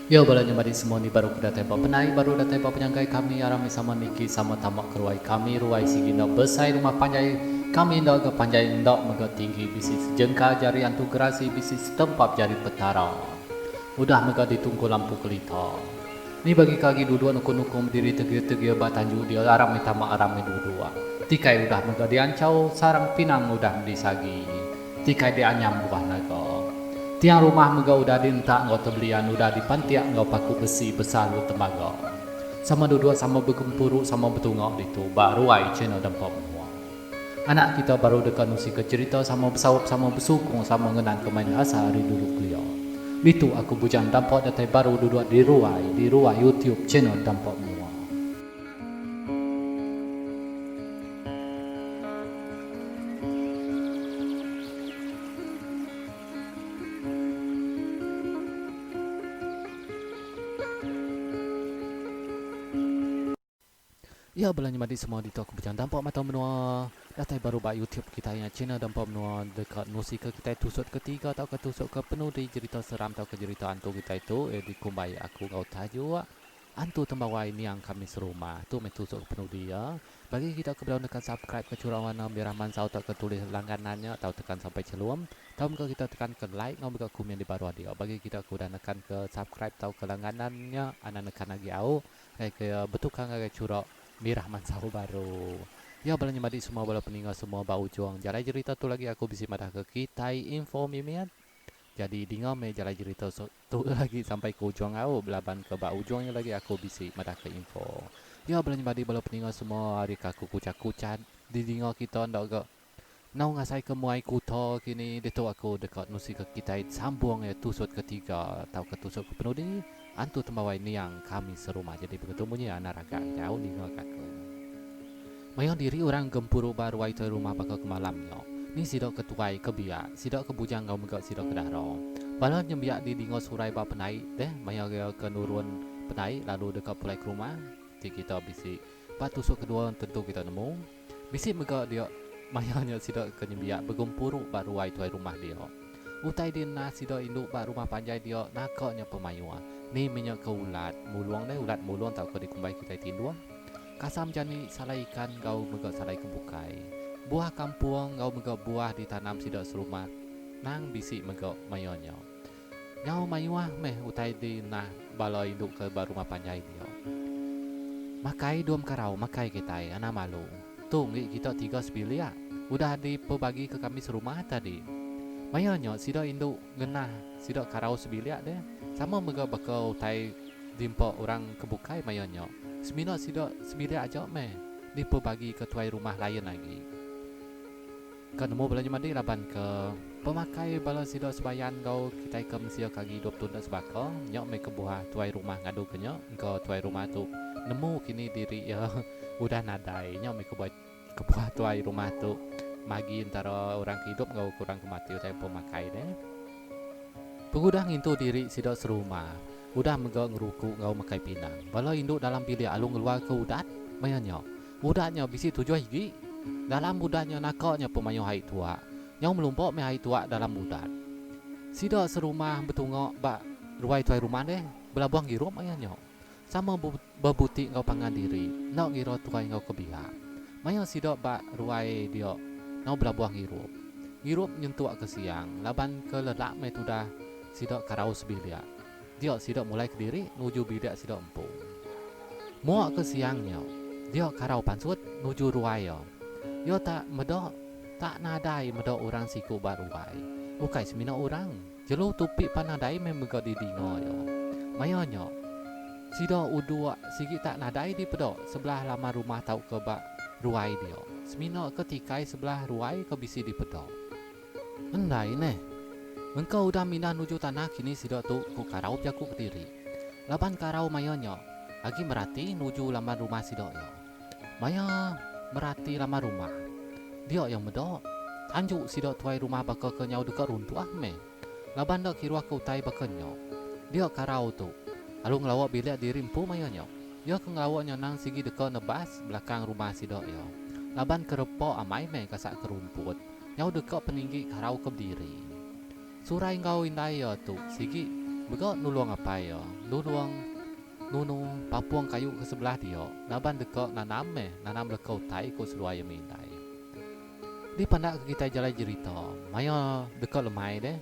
Ya balanya mari semua ni baru kuda tempat penai baru dah tempat penyangkai kami arami sama niki sama tamak keruai kami ruai sigi nak besai rumah panjai kami nak ke panjai nak mega tinggi bisi sejengka jari antu gerasi bisi setempat jari petara udah mega ditunggu lampu kelita ni bagi kaki dua nukum diri tegi batanju dia arami tamak arami dua tikai udah mega diancau sarang pinang udah disagi tikai dianyam buah naga tiang rumah mega udah dintak ngau tebelian udah dipantiak ngau paku besi besar lu temaga. Sama dua sama bergempuruk sama betungok itu baru ai channel dampak semua. Anak kita baru dekat nusi ke cerita sama bersawap sama bersukung sama ngenan kemain asa hari dulu beliau. Itu aku bujang dampak datai baru duduk di ruai YouTube channel dampak semua. Ya belanja mati semua di aku bujang dampak mata menua datai baru ba YouTube kita yang channel dampak menua dekat nusi ke kita tusuk ketiga atau ke tusuk ke penuh di cerita seram atau ke cerita antu kita itu di kumbai aku kau tajuk antu tembawai ini yang kami serumah tu metusuk penuh dia bagi kita kebetulan tekan subscribe ke curang warna merah mansau atau ke tulis langganannya atau tekan sampai celum tahu kita tekan ke like ngau ke komen di baru dia bagi kita udah tekan ke subscribe atau ke langganannya anak tekan lagi au kayak ke betul kan kayak curang mirah mansau baru ya balanya madi semua bala peninggal semua bau juang jalai cerita tu lagi aku bisi madah ke kitai info mimian jadi dinga me jalai cerita tu lagi sampai ke ujung au belaban ke bau juangnya lagi aku bisi madah ke info ya balanya madi bala peninggal semua hari kaku kucat di dinga kita ndak ke nau ngasai ke muai kuto kini detu aku dekat nusi ke kitai sambung ya tusut ketiga atau ke tusut ke penuh di antu tembawai ni yang kami serumah jadi begitu bunyi anak raga jauh di ngakaku mayang diri orang gempuru baru itu rumah bakal ke malamnya ni sidok ketuai kebiak sidok kebujang kau megak sidok kedaro balan nyembiak di dingo surai ba penai deh mayang ke nurun penai lalu dekat pulai ke rumah di kita bisi ba tusuk kedua tentu kita nemu bisi megak dia mayangnya sidok ke nyembiak begempuru baru itu rumah dia utai din na sidok induk ba rumah panjai dia nakaknya pemayua ni minyak ke ulat muluang deh ulat muluang tak ke dikumbai kita tindua kasam jani salai ikan kau megak salai kebukai buah kampung kau megak buah ditanam sidak serumah nang bisi megak mayonya nyau mayuah meh utai di nah baloi induk ke baru rumah panjai dia makai duam karau makai kita anak malu tuh kita 3 sebilia udah dipebagi ke kami serumah tadi mayonya sidak induk genah sidak karau sebilia deh sama mega bakal utai dimpo orang kebukai mayonya semino sido semira aja meh dipo bagi ketua rumah lain lagi kan mau belanja mandi laban ke pemakai bala sido sebayan kau kita ke mesir kagi 20 tunda sebako nyok me ke buah tuai rumah ngadu ke nyok ke tuai rumah tu nemu kini diri ya udah nadai nyok me ke buah tuai rumah tu magi antara orang hidup kau kurang kemati utai pemakai deh pengudah ngintu diri sido serumah udah megak ngeruku ngau makai pinang bala induk dalam bilik alung keluar ke udat mayanya udahnya bisi 7 higi dalam udahnya nakaknya pemayo hai tua nyau melumpuk me hai tua dalam udat sido serumah betungok bak ruai tuai rumah deh belabuang girup mayanya sama bebutik ngau pangan diri nak ngiro tuai ngau kebiha mayo sido bak ruai dia ngau belabuang girup nyentuak ke siang laban ke lelak me tudah sidok karau sebilia dia sidok mulai ke diri nuju bidak sidok empung muak ke siangnya dia karau pansut nuju ruaya yo tak medok tak nadai medok orang siku baruai bukai semina orang jelu tupi panadai memegak di dingo yo mayonyo sidok udua sigi tak nadai di pedok sebelah lama rumah tau ke bak ruai dia semina ketikai sebelah ruai ke bisi di pedok endai neh engkau udah minah nuju tanah kini sidok tu ku karau jaku kediri laban karau mayonyo lagi merati nuju laman rumah sidok yo maya merati lama rumah dia yang medok anjuk sidok tuai rumah bakal kenyau dekat runtuh me laban dak kirua ke utai bakenyo dia karau tu alung lawak bilik diri empu mayonyo dia ke ngelawaknya nang sigi dekat nebas belakang rumah sidok yo laban kerepok amai me kasak kerumput nyau dekat peninggi karau ke diri surai ngau indai ya tu sigi Mereka nulung apa ya? Nunu papuang kayu ke sebelah dia. Laban dekat nanam lekau tai ko seluai mindai. Di pandak kita jalan cerita, maya dekat lemai deh.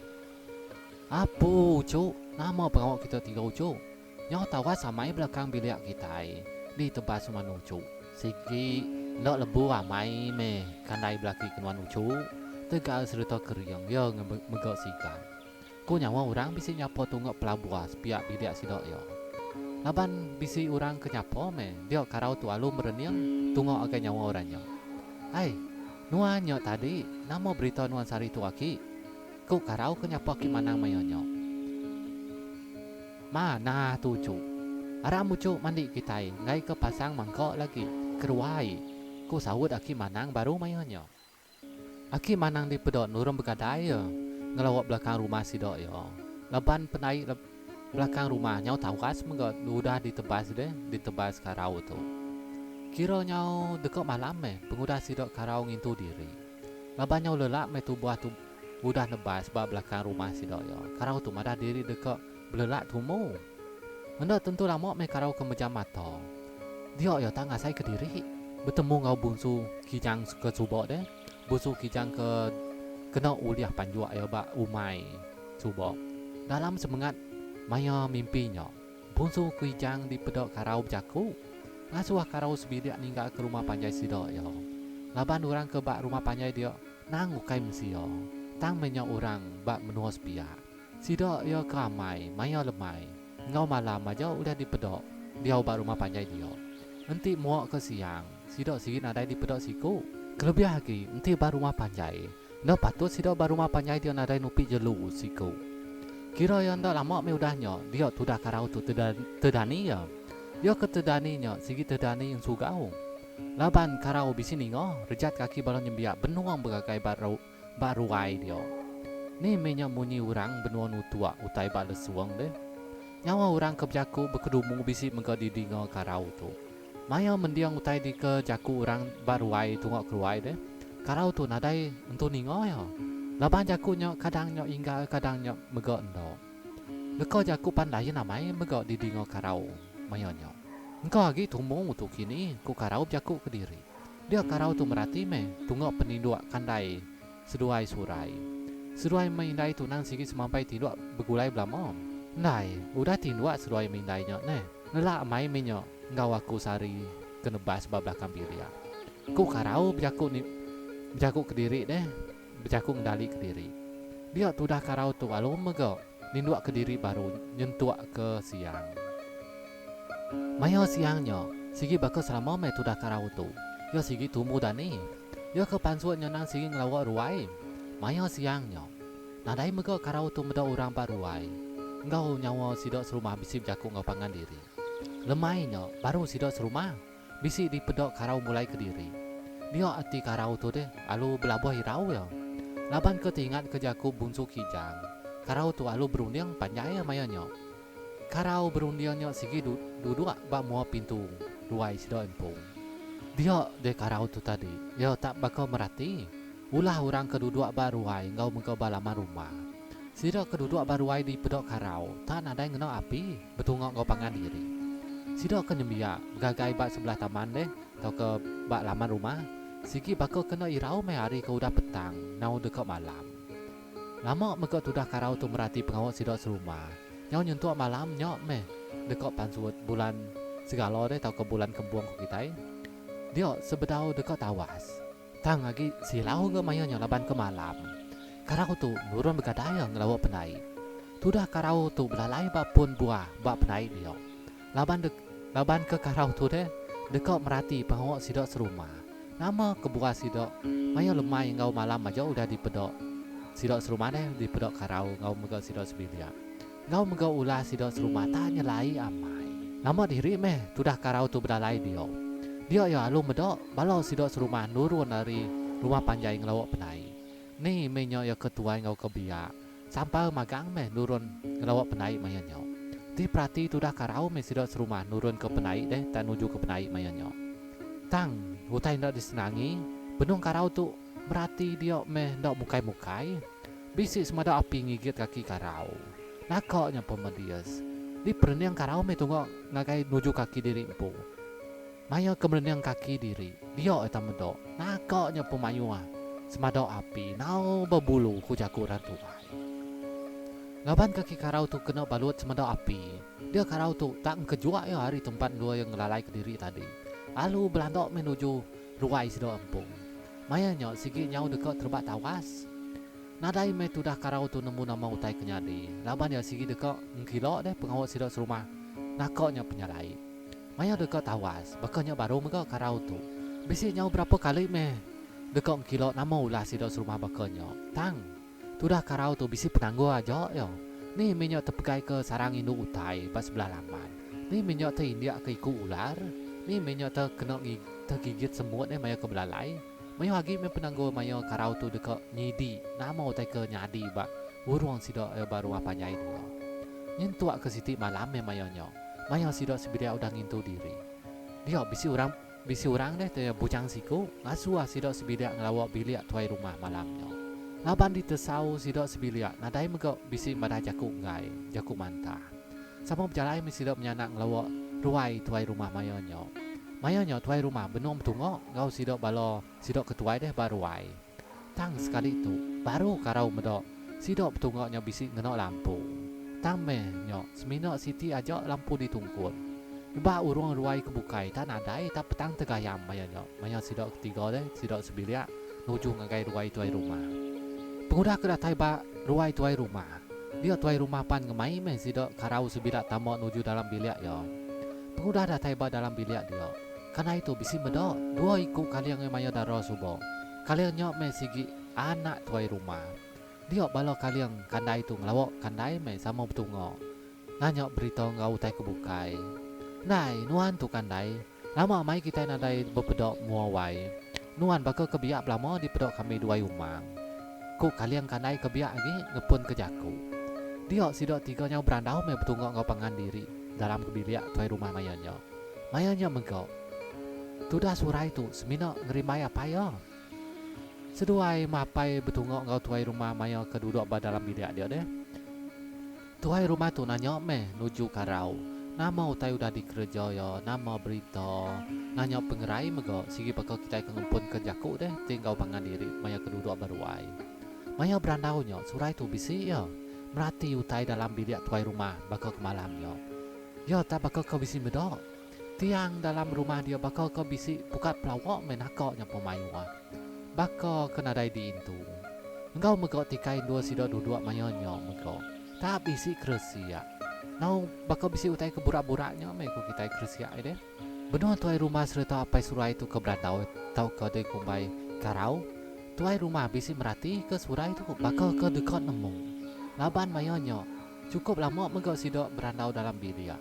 Apa cuk? Nama pengawal kita 3 cuk. Nyaw tawa samai belakang bilik kita di tempat sumanu cuk. Siki nak lebu ramai me kandai belaki kenuan cuk. Tegak serta keriang ya megak sikan. Ku nyawa orang bisa nyapa tunggak pelabuhan sepiak bilik sidok ya. Laban bisi orang kenyapo me dia karau tu alu mereniang tunggak akan nyawa orangnya. Hai, nuan nyok tadi nama berita nuan sari tu aki. Ku karau kenyapo aki manang mayonyo. Mana tu cuk? Aramu cuk mandi kitai ngai ke pasang mangkok lagi keruai. Ku sawut aki manang baru mayonyo. Aki manang di pedok nurun begadai ya. Ngelawak belakang rumah si dok ya. Laban penai belakang rumah nyau tawas mengot udah ditebas deh, ditebas karau tu. Kira nyau dekat malam pengudah si dok karau ngintu diri. Laban nyau lelak tu buah tu udah nebas bak belakang rumah si dok ya. Karau tu madah diri dekat belelak tumu. Hendak tentu lama karau ke mejam mata. Dia ya tak ngasai ke diri. Bertemu ngau bungsu kijang ke subok deh. Bungsu kijang ke kena uliah panjuak ya bak umai subok. Dalam semangat maya mimpinya, bungsu kijang di pedok karau berjaku. Ngasuh karau sebidik ninggal ke rumah panjai sidok ya. Laban orang ke bak rumah panjai dia nang ukai mesti ya. Tang menya orang bak menua sepiak. Sidok ya keramai, maya lemai. Ngau malam aja udah di pedok. Dia bak rumah panjai dia. Nanti muak ke siang, sidok sikit nadai di pedok siku. Kelebih lagi, nanti bak rumah panjai. Ndak patut sidok baru rumah panjai dia nadai nupi jelu siku. Kira yang ndak lama me udahnya, dia tu dah karau tu tedani ya. Dia ke tedaninya, sigi tedani yang sugau. Laban karau bisi ningo, rejat kaki balon nyembiak benuang begagai baruai dia. Ni menya munyi orang benua nutua utai bak lesuang deh. Nyawa orang ke jaku berkedumu bisi mengko di dingo karau tu. Maya mendiang utai di ke jaku orang baruai tungok keruai deh. Karau tu nadai untuk ningo ya. Laban jaku nyok kadang nyok ingga kadang nyok megok endo. Leko jaku pandai namai megok di dingo karau mayo nyok. Engkau lagi tumung untuk kini ku karau jaku ke diri. Dia karau tu merati tungok peninduk kandai seduai surai. Seduai mindai tu nang sigi semampai tinduk begulai belamom. Nai, udah tinduk seduai mindai nyok ne. Nelak mai menyok ngau aku sari kenebas babakam biria. Ku karau jaku ke diri deh, berjaku ngendali ke diri. Dia tu dah karau tu alu megok, ninduak ke diri baru nyentuak ke siang. Mayo siangnya, sigi bakal selama tu dah karau tu. Yo sigi tu muda ni. Yo ke pansuat nyenang sigi ngelawak ruai. Mayo siangnya, nadai megok karau tu meda orang pak ruai. Engkau nyawa sidok serumah bisi berjaku ngau pangan diri. Lemainya baru sidok serumah, bisi di pedok karau mulai ke diri. Dia ati karau tu deh, alu belabuh hirau ya. Laban ketingat ke jaku bungsu kijang. Karau tu alu berundiang panjai mayanya. Karau berundiangnya sigi duduk bak mua pintu ruai sidok empung. Dia de karau tu tadi, dia tak bakal merati. Ulah orang keduduk bak ruai ngau mengkau balaman rumah. Sidok keduduk bak ruai di pedok karau, tak nadai ngenau api, betungok ngau pangan diri. Sidok kenyembia, gagai bak sebelah taman deh, atau ke bak laman rumah. Sigi bakal kena irau hari ke udah petang, nau dekat malam. Lama mekak tu dah karau tu merati pengawal sidok serumah. Nyau nyentuh malam nyok dekat pansuat bulan segala deh tau ke bulan kembuang ke kita. Dia sebedau dekat tawas. Tang lagi silau ke mayanya laban ke malam. Karau tu nurun begadaya ngelawak penai. Tu dah karau tu belalai bak pun buah bak penai dia. Laban ke karau tu deh dekat merati pengawal sidok serumah. Nama kebuka sidok, maya lemai ngau malam aja udah di pedok. Sidok serumah deh di pedok karau ngau megau sidok sebilia. Ngau megau ulah sidok serumah tak nyelai amai. Nama diri tu dah karau tu berdalai dia. Dia ya alu medok balau sidok serumah nurun dari rumah panjai ngelawak penai. Ni menyo ya ketua ngau kebiak. Sampai magang nurun ngelawak penai mayanya. Di prati tu dah karau sidok serumah nurun ke penai deh tak nuju ke penai mayanya. Tang, hutai ndak disenangi, benung karau tu merati dia ndak mukai-mukai. Bisik semada api ngigit kaki karau. nakoknya pemedias di perniang karau me tunggu ngakai nuju kaki diri empu maya kemerniang kaki diri dia eta medok nakoknya pemayua semadok api nau berbulu kujaku rantuai ngaban kaki karau tu kena balut semadok api dia karau tu tak kejuak ya hari tempat dua yang ngelalai ke diri tadi lalu belandok menuju ruai sedok empung maya nyok sigi nyau dekat terbat tawas nadai me tu dah karau tu nemu nama utai kenyadi laban ya sigi dekat ngkilok deh pengawal sedok serumah nakoknya penyalai maya dekat tawas bakanya baru mega karau tu bisi nyau berapa kali me dekat ngkilok nama ulah sedok serumah bakanya tang tu dah karau tu bisi penangguh aja yo ni menyok terpegai ke sarang induk utai pas sebelah laman ni menyok terindiak ke iku ular ni menyok terkena tergigit semut maya ke belalai mayo lagi me penangguh mayo karau tu dekat nyidi nama utai ke nyadi ba urang sidok baru apa nyai dulu nyentuak ke siti malam me mayo sidok sebiria udah ngintu diri dia bisi orang deh teh bujang siku ngasuah sidok sebiria ngelawak bilik tuai rumah malamnya laban ditesau sidok sebiria nadai mega bisi madah jaku ngai jaku mantah sama berjalan me sidok menyanak ngelawak ruai tuai rumah mayo tuai rumah benom tungok ngau sidok balo sidok ketuai deh baruai tang sekali tu baru karau medok sidok tungoknya bisi ngenok lampu tang me nyok semino siti ajak lampu ditungkun ba urung ruai kebukai tak nadai tak petang tegayam mayo sidok ketiga deh sidok sebilia nuju ngagai ruai tuai rumah pengudah kedatai ba ruai tuai rumah dia tuai rumah pan ngemai me sidok karau sebilia tamak nuju dalam bilik yo pengudah datai ba dalam bilik dia karena itu bisi medok dua ikut kalian yang mayo daro subo kalian nyok me sigi anak tuai rumah dia balo kalian kandai tu ngelawak kandai me sama betungo nanyok berita ngau utai kebukai nai nuan tu kandai lama mai kita nadai bepedok muawai nuan baka kebiak lama di pedok kami dua umang ku kalian kandai kebiak lagi ngepun ke jaku dia sidok tiga nyau berandau me betungo ngau pangan diri dalam kebiliak tuai rumah mayanya mengkau tu dah surai tu semina ngerimai apa ya seduai mapai betungok ngau tuai rumah maya keduduk ba dalam bilik dia deh tuai rumah tu nanya me nuju karau nama utai udah dikerja ya nama berita nanya pengerai mega sigi bakal kita kengempun ke jaku deh tinggal pangan diri maya keduduk baruai maya berandau nya surai tu bisi ya merati utai dalam bilik tuai rumah bakal ke malam ya tak bakal ke bisi medok tiang dalam rumah dia bakal ke bisi pukat pelawak menakoknya pemayua bakal kena dai diintu engkau megok tikai dua sidok duduk mayonyo megok tak bisi kresia nau bakal bisi utai ke burak-buraknya meko kita kresia deh benar tuai rumah serta apa surai itu ke berandau tau ke dei kumbai karau tuai rumah bisi merati ke surai itu bakal ke dekat nemu laban mayonyo cukup lama megok sidok berandau dalam bilia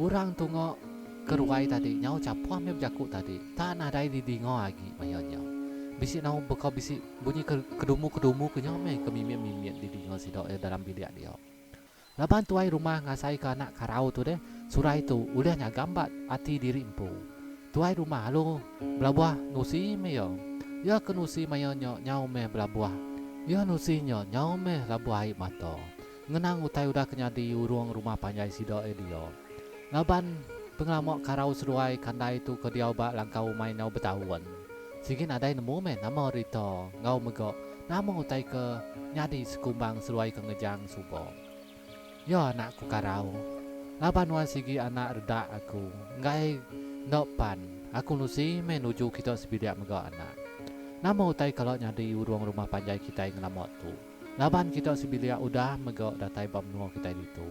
urang tungok keruai tadi nyau capuan me berjaku tadi tak nadai didingo lagi mayonyo bisi nau bekal bisi bunyi kedumu ke nyau me ke mimit didingo sidok dalam bilik dia laban tuai rumah ngasai ke anak karau tu deh surai tu ulahnya gambat hati diri empu tuai rumah lo belabuah nusi me yo ya ke nusi mayonyo nyau me belabuah ya nusi nyau me labuah air mata ngenang utai udah kenyadi urung rumah panjai sidok dia laban pengelamok karau seruai kandai tu ke dia bak langkau main nau bertahun sigin adai nemu men nama rito ngau megok nama utai ke nyadi sekumbang seruai ke ngejang subo ya anakku karau laban wan sigi anak redak aku ngai nopan aku nusi menuju kita sebidak megok anak nama utai kalau nyadi urung rumah panjai kita yang ngelamok tu laban kita sebidak udah megok datai bab nuo kita itu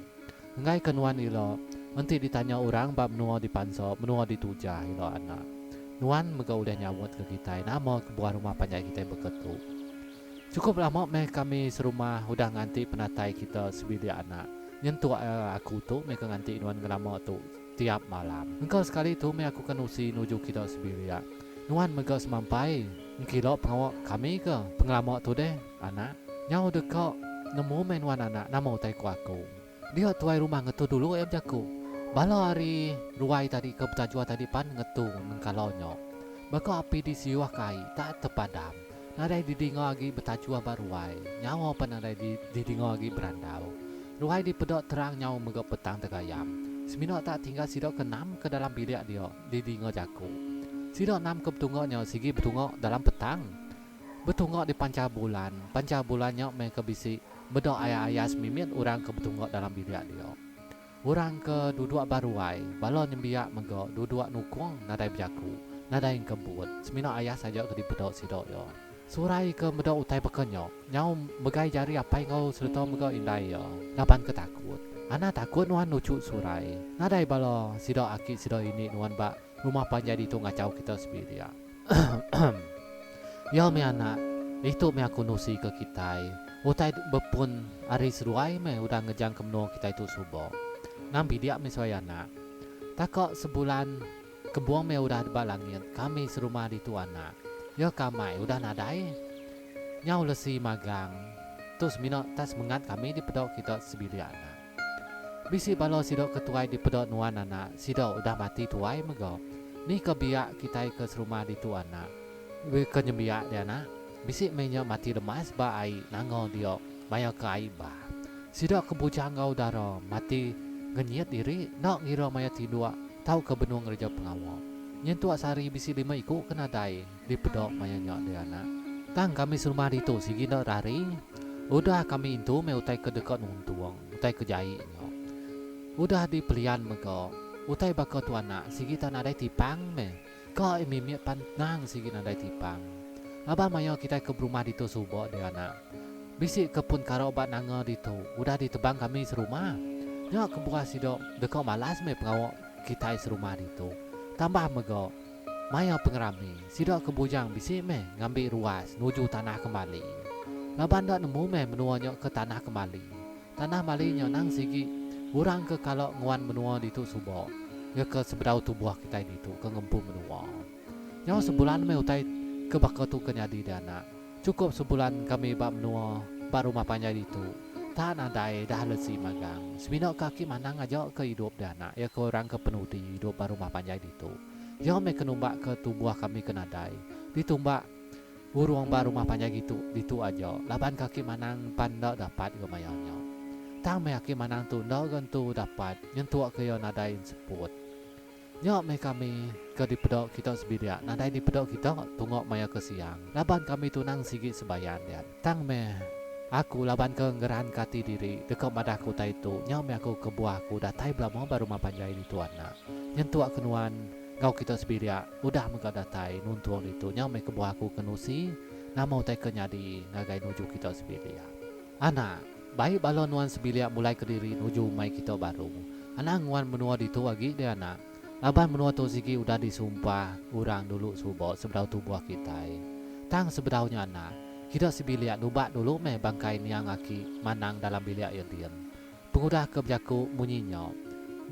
ngai kenuan ilo nanti ditanya orang bab menua dipansop menua ditujah ilo anak nuan mega udah nyawut ke kita nama kebuah rumah panjang kita beketu cukup lama meh kami serumah udah nganti penatai kita sebilik anak nyentuh aku tu mereka nganti nuan ngelama tu tiap malam engkau sekali tu meh aku kan usi nuju kita sebilik nuan mega semampai ngkilo pengawak kami ke pengelama tu deh anak nyau dekat nemu menuan anak nama utai ku aku dia tuai rumah ngetu dulu jaku balo hari ruai tadi ke petajua tadi pan ngetu mengkalonyo bako api di siwah kai tak terpadam nadai didingo lagi betajua baruai nyawa pan nadai didingo lagi berandau Ruai di pedok terang nyau megok petang tegayam. Seminok tak tinggal sidok kenam ke dalam bilik dia di dingo jaku. Sidok nam ke betungoknya sigi betungok dalam petang. Betungok di panca bulannya me ke bisi bedok ayah-ayah semimit orang ke betungok dalam bilik dia. Orang ke duduk baruai, balon nyembiak megok duduk nukung nadai berjaku, nadai kebut. Seminok ayah saja ke di bedok sidok yo. Surai ke bedok utai pekenyo, nyau megai jari apa ngau serta megok indai yo. Lapan ketakut. Ana takut nuan nucu surai. Nadai balo sidok akik sidok ini nuan bak rumah panjang itu ngacau kita sebiria. Ya me anak, itu me aku nusi ke kita. Utai bepun hari seruai me udah ngejang ke menua kita itu subuh. Nambi dia me soyana. Takok sebulan kebuang me udah deba langit. Kami serumah di tu anak. Ya kamai udah nadai. Nyau lesi magang. Terus minok tas mengat kami di pedok kita sebiria anak. Bisi balo sidok ketuai di pedok nuan anak. Sidok udah mati tuai mego. Ni kebiak kita ke serumah di tu anak. Kenyembiak dia anak. Bisi menyo mati lemas ba ai nango dia maya ke ai ba. Sidok kebujang ngau daro mati ngenyet diri nak ngira maya tidua tahu ke benung gereja pengawal. Nyentuak sari bisi lima iku kena dai di pedok maya nyok dia anak. Tang kami serumah di tu sigi nak rari. Udah kami itu me utai ke dekat nuntuang, utai ke jai nyok. Udah di pelian mego. Utai bako tu anak sigi tan ada tipang me. Ko imimiat panang sigi nadai tipang. Abah mayo kita ke rumah di tu subuh dia anak. Bisi kepun karo obat nango di tu. Udah ditebang kami serumah. Nyok kebuka sidok dekok malas me pengawak kita serumah di tu. Tambah mego. Mayo pengerami. Sidok kebujang bisi me ngambil ruas nuju tanah kembali. Laban dak nemu me menua nyok ke tanah kembali. Tanah mali nyok nang sigi. Urang ke kalau nguan menua di tu subuh. Ya ke sebedau tubuh kita di tu ke ngempu menua. Nyok sebulan me utai ke bakal tu kenyadi dana. Cukup sebulan kami bak menua bak rumah panjang itu. Tak nadai dah lesi magang. Seminok kaki manang aja ke hidup dana. Ya ke orang ke penudi hidup bak rumah panjang itu. Ya me kenumbak ke tubuh kami kenadai. Ditumbak burung bak rumah panjang itu aja. Laban kaki manang pandak dapat ke mayanya. Tang me kaki manang tu ndak gentu dapat nyentuak ke yo nadai seput. Nyok me kami ke di pedok kita sebiria. Nadai di pedok kita tungok maya ke siang. Laban kami tunang sigi sebayan dia. Tang me aku laban ke ngeran kati diri dekat madaku ta itu. Nyok me aku ke buahku datai belamo baru mapanjai di tuana. Nyentuak kenuan ngau kita sebiria. Udah mega datai nuntuang itu. Nyok me ke buahku kenusi. Namau tai kenyadi ngagai nuju kita sebiria. Anak, baik balon nuan sebiria mulai ke diri nuju mai kita baru. Anak nguan menua di tu lagi dia anak. Laban menua tu sigi udah disumpah urang dulu subuh sebedau tubuh kita. Tang sebedaunya anak. Kita sebiliak nubak dulu me bangkai niang aki manang dalam biliak yedian. Pengudah ke berjaku munyinya.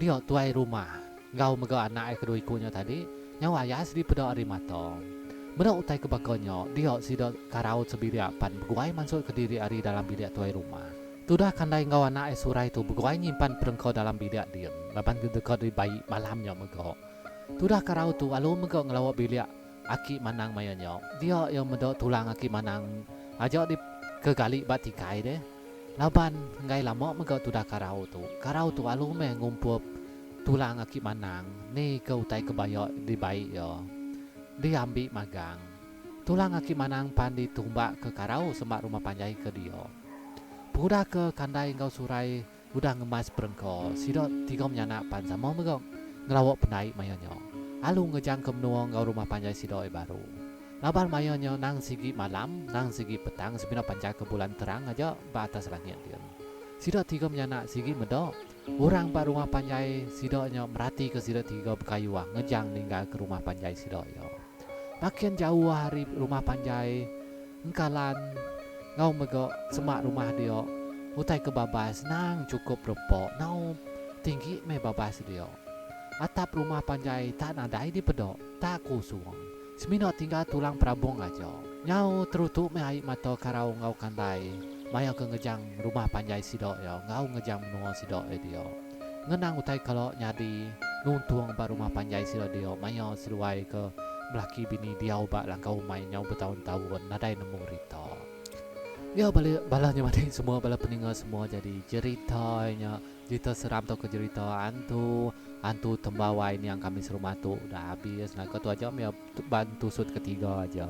Dia tuai rumah. Ngau mega anak kedua ikunya tadi. Nyawa ayah sedih pedok arimato. Mena utai ke bakonya. Dia sidok karau sebiliak pan beguai masuk ke diri ari dalam biliak tuai rumah. Tudah kandai ngau anak surai tu beguai nyimpan perengkau dalam biliak dia. Laban dekat di bayi malamnya mego. Tudah karau tu alu mego ngelawak biliak aki manang mayanya. Dia yang medok tulang aki manang aja di kegali batikai deh. Laban ngai lama mego tudah karau tu. Karau tu alu me ngumpul tulang aki manang. Ni ke utai kebayok di bayi ya. Diambil magang. Tulang aki manang pan ditumbak ke karau semak rumah panjai ke dia. Udah ke kandai ngau surai udah ngemas perengko. Sidok tiga menyanak pan sama megok ngelawak penai mayanya. Alu ngejang ke menua ngau rumah panjai sidok baru. Laban mayanya nang sigi malam, nang sigi petang sebina panjai ke bulan terang aja ba atas langit dia. Sidok tiga menyanak sigi medok. Orang ba rumah panjai sidoknya merati ke sidok tiga berkayuah ngejang tinggal ke rumah panjai sidok yo. Makin jauh hari rumah panjai engkalan ngau megok semak rumah dia. Utai ke babas nang cukup repok. Nau tinggi me babas dia. Atap rumah panjai tak nadai di pedok. Tak kusung. Seminok tinggal tulang perabung aja. Nyau terutuk me aik mata karau ngau kandai. Maya ke ngejang rumah panjai sidok ya. Ngau ngejang menua sidok dia. Ngenang utai kalau nyadi nuntuang ba rumah panjai sidok dia. Maya seruai ke belaki bini dia ubak langkau mai nyau bertahun-tahun nadai nemu rita. Ya balik balanya mati semua bala peninggal semua jadi ceritanya cerita seram atau ke cerita hantu tembawai ini yang kami serumah tu udah habis. Nah kau tu aja ya bantu sud ketiga aja.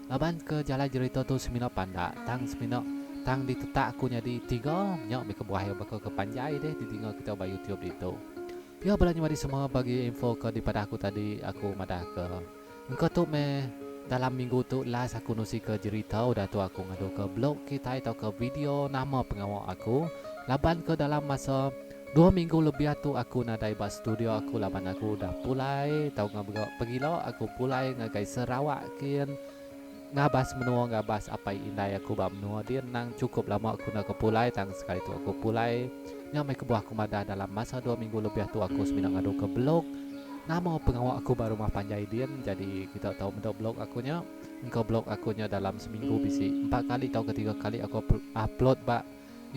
Laban ke jalan cerita tu semina panda tang semina tang ditetak aku jadi tiga nyak mereka buah yang bakal ke panjai deh ditinggal kita buat YouTube itu. Ya balanya mari semua bagi info ke daripada aku tadi aku madah ke engkau tu dalam minggu tu last aku nusi ke cerita udah tu aku ngadu ke blog kita atau ke video nama pengawal aku laban ke dalam masa 2 minggu lebih tu aku nadai bas studio aku laban aku udah pulai tahu ngabga pergi lo aku pulai ngagai Sarawak kian ngabas menua ngabas apa indai aku bab menua dia nang cukup lama aku nak kepulai tang sekali tu aku pulai yang mai kebuah aku madah dalam masa 2 minggu lebih tu aku seminang ngadu ke blog nama pengawal aku baru mah panjai dia jadi kita tahu benda blog akunya engkau blog akunya dalam seminggu bisi 4 kali atau ketiga kali aku upload bak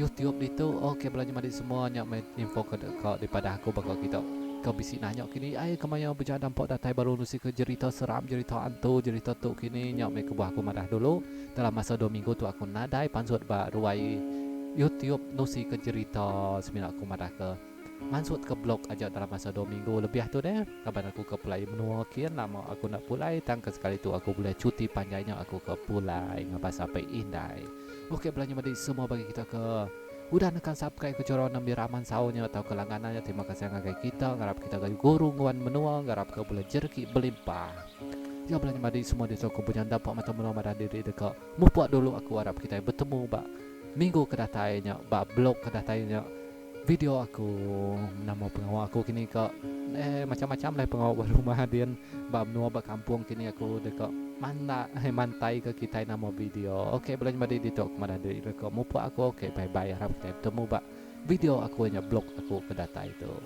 YouTube itu oke belanja mari semuanya main info ke daripada aku bakal kita kau bisi nanya kini ai kemana berjalan dampak datai baru nusi ke cerita seram cerita hantu cerita tu kini nyak mai kebuah aku madah dulu dalam masa 2 minggu tu aku nadai pansut bak ruai YouTube nusi ke cerita semina aku madah ke mansut ke blog aja dalam masa 2 minggu lebih tu deh kapan aku ke pulai menua kian lama aku nak pulai tangke sekali tu aku boleh cuti panjangnya aku ke pulai ngabas sampai indai oke belanja madi semua bagi kita ke udah nekan subscribe ke coron nambi raman saunya atau ke langganannya terima kasih ngagai kita ngarap kita gayu guru nguan menua ngarap ke boleh jerki berlimpah ya belanja madi semua di aku punya dampak mata menua madah diri dekat mupuak dulu aku harap kita bertemu bak minggu kedatainya bak blog kedatainya video aku nama pengawal aku kini ke macam-macam lah pengawal rumah dia bab nuah bak kampung kini aku dekat mantai ke kita nama video oke belanja madi di tok mana dari ke mupa aku oke bye bye harap kita bertemu bak video aku hanya blog aku ke data itu.